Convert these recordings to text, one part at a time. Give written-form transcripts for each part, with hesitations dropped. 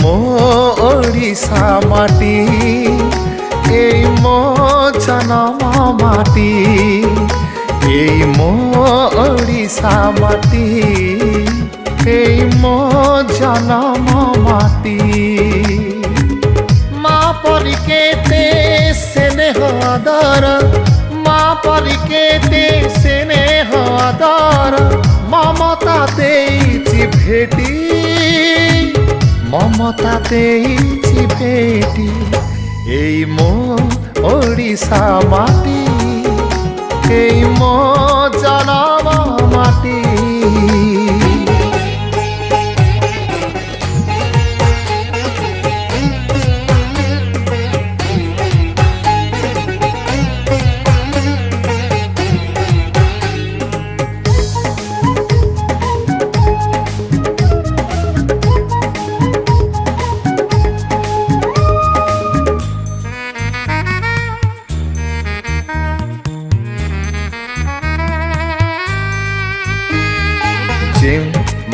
মো ওড়িশা মাটি এই মো জনম মাটি এই মো ওড়িশা মাটি এই মো জনম মাটি মা পরিকেতে স্নেহ আদর মা পরিকেতে স্নেহ আদর মমতা দেইছি ভেটি মমতা দেইছি ভেটি এই মো ওড়িশা মাটি এই মো জনম মাটি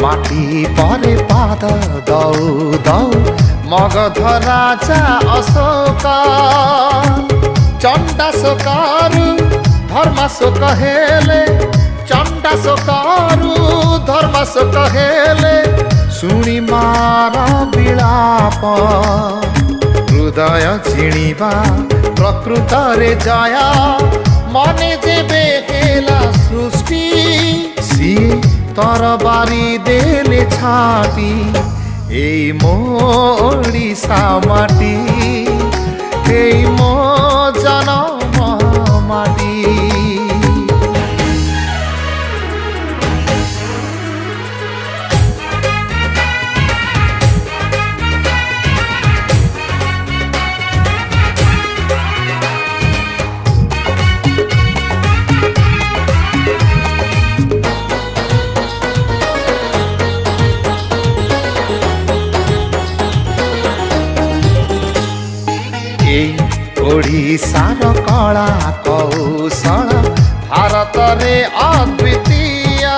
মাটি পরে পাদ দৌ দৌ মগধ রাজা অশোক চণ্ডাশোকারু ধর্মাশোক হেলে চণ্ডাশোকারু ধর্মাশোক হেলে শুনি মার বিলাপ হৃদয় ছিণিবা প্রকৃতরে জয়া মনে যেবে হেলা সৃষ্টি সিଏ তরবারি দেলে ছাটি এই মো ওড়িশা মাটি এই মো জনম মাটি ওড়িশার কলা কৌশল ভারতরে অদ্বিতীয়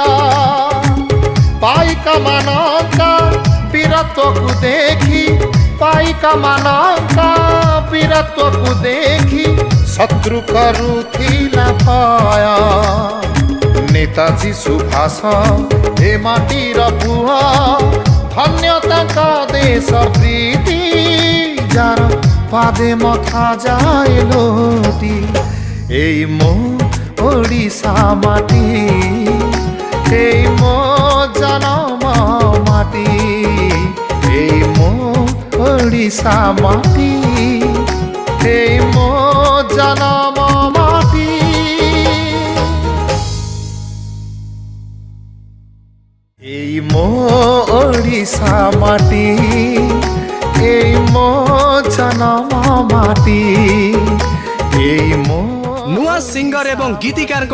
পাইকা ମାନଙ୍କ বীরত্বକୁ দেখি পাইକା ମାନଙ୍କ বীরত্বକୁ দেখি শত্রু କରୁଥିଲା ଭୟ ନେତାଜୀ ସୁଭାଷ ଏ ମାଟିର ପୁଅ ଧନ୍ୟ ତାଙ୍କ ଦେଶ ପ୍ରୀତି ଯାର পাদে মথা যায় লোটি এই মো ওড়িশা মাটি এই মো জনম মাটি এই মো ওড়িশা মাটি এই মো জনম মাটি এই মো ওড়িশা মাটি এই মো জনম মাটি এই মো नुआ सिंगर एवं गीतिकार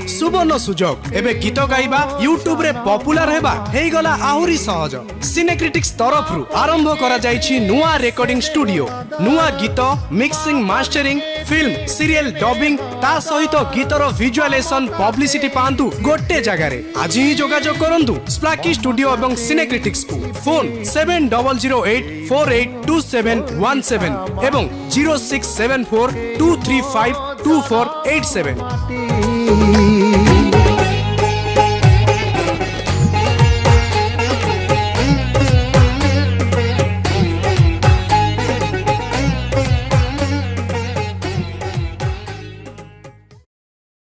सुवर्ण सुजोग एबे गीत गाइबा यूट्यूब रे पॉपुलर हेबा हेई गला आहुरी सहज सिनेक्रिटिक्स तरफ रु आरंभ करा जाईछि नुआ रेकॉर्डिंग स्टूडियो नुआ गीत mixing mastering film serial dubbing ता सहित गीतर विजुअलाइजेशन पब्लिसिटी पांतु गोटे जगह रे आज ही जोगाजोग करंतु स्प्लाकी स्टूडियो एवं सिनेक्रिटिक्स को फोन 7008482717 एवं 06742352 2487